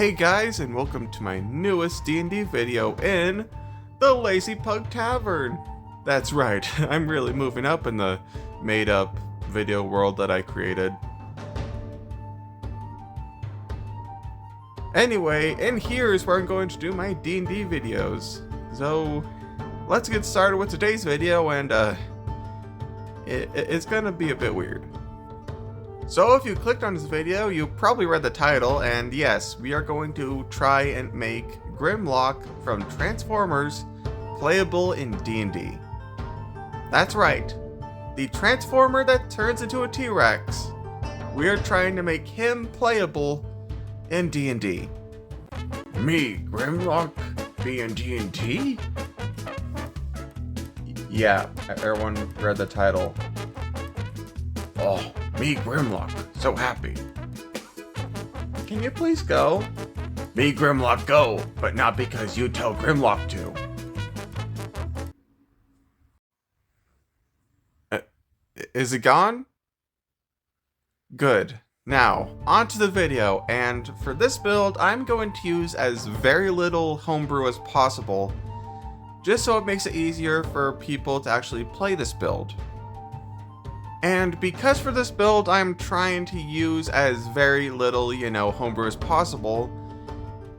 Hey guys, and welcome to my newest D&D video in the Lazy Pug Tavern. That's right, I'm really moving up in the made-up video world that I created. Anyway, and here is where I'm going to do my D&D videos. So, let's get started with today's video, and it's gonna be a bit weird. So if you clicked on this video, you probably read the title, and yes, we are going to try and make Grimlock from Transformers playable in D&D. That's right, the Transformer that turns into a T-Rex. We are trying to make him playable in D&D. Me, Grimlock, be in D&D? Yeah, everyone read the title. Oh, me, Grimlock, so happy. Can you please go? Me, Grimlock, go, but not because you tell Grimlock to. Is it gone? Good. Now, on to the video, and for this build, I'm going to use as very little homebrew as possible, just so it makes it easier for people to actually play this build. And because for this build I'm trying to use as very little, homebrew as possible,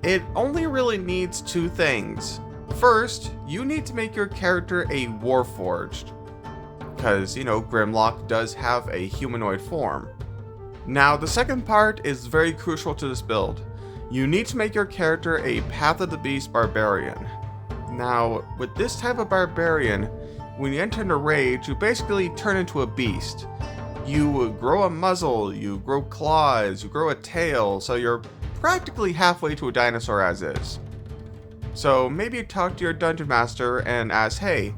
it only really needs two things. First, you need to make your character a Warforged, because, Grimlock does have a humanoid form. Now, the second part is very crucial to this build. You need to make your character a Path of the Beast Barbarian. Now, with this type of Barbarian, when you enter into rage, you basically turn into a beast. You grow a muzzle, you grow claws, you grow a tail, so you're practically halfway to a dinosaur as is. So maybe talk to your dungeon master and ask, hey,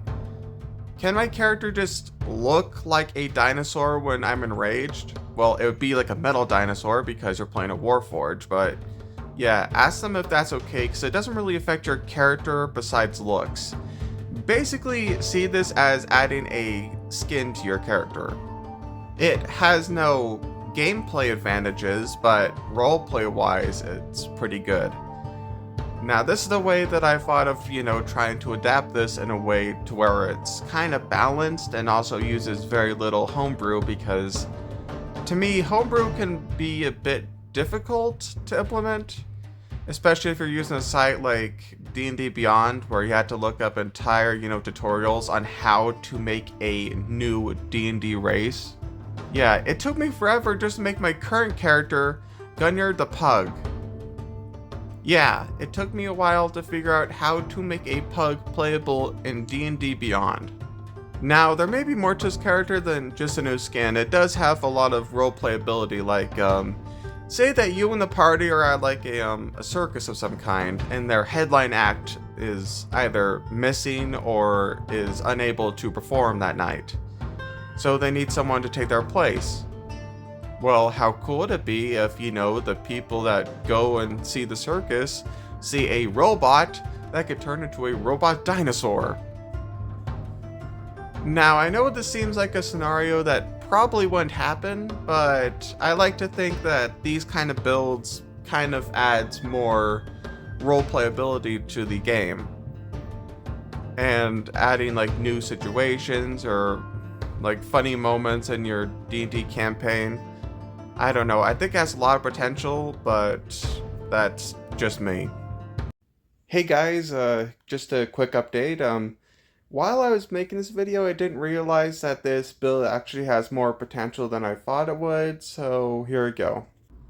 can my character just look like a dinosaur when I'm enraged? Well, it would be like a metal dinosaur because you're playing a Warforged, but yeah, ask them if that's okay, because it doesn't really affect your character besides looks. Basically, see this as adding a skin to your character. It has no gameplay advantages, but roleplay wise, it's pretty good. Now, this is the way that I thought of, trying to adapt this in a way to where it's kind of balanced and also uses very little homebrew, because to me, homebrew can be a bit difficult to implement, especially if you're using a site like D&D Beyond, where you had to look up entire, tutorials on how to make a new D&D race. Yeah, it took me forever just to make my current character, Gunnyard the Pug. Yeah, it took me a while to figure out how to make a pug playable in D&D Beyond. Now, there may be more to this character than just a new skin. It does have a lot of roleplay ability, like, say that you and the party are at like a circus of some kind, and their headline act is either missing or is unable to perform that night. So they need someone to take their place. Well, how cool would it be if, the people that go and see the circus see a robot that could turn into a robot dinosaur? Now, I know this seems like a scenario that probably wouldn't happen, but I like to think that these kind of builds kind of adds more roleplay ability to the game. And adding like new situations or like funny moments in your D&D campaign. I don't know, I think it has a lot of potential, but that's just me. Hey guys, just a quick update. While I was making this video, I didn't realize that this build actually has more potential than I thought it would, so here we go.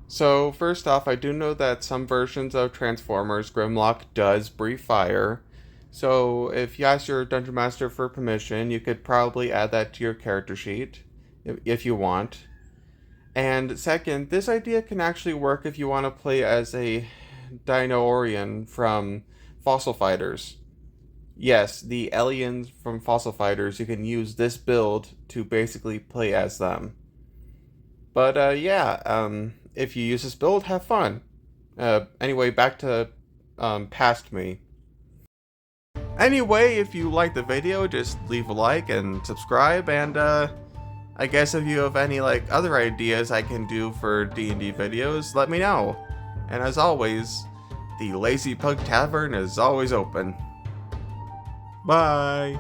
So first off, I do know that some versions of Transformers Grimlock does breathe fire, so if you ask your Dungeon Master for permission, you could probably add that to your character sheet, if you want. And second, this idea can actually work if you want to play as a Dinosaurian from Fossil Fighters. Yes, the aliens from Fossil Fighters, you can use this build to basically play as them. But if you use this build, have fun. Anyway, back to past me. Anyway, if you liked the video, just leave a like and subscribe, and I guess if you have any other ideas I can do for D&D videos, let me know. And as always, the Lazy Pug Tavern is always open. Bye!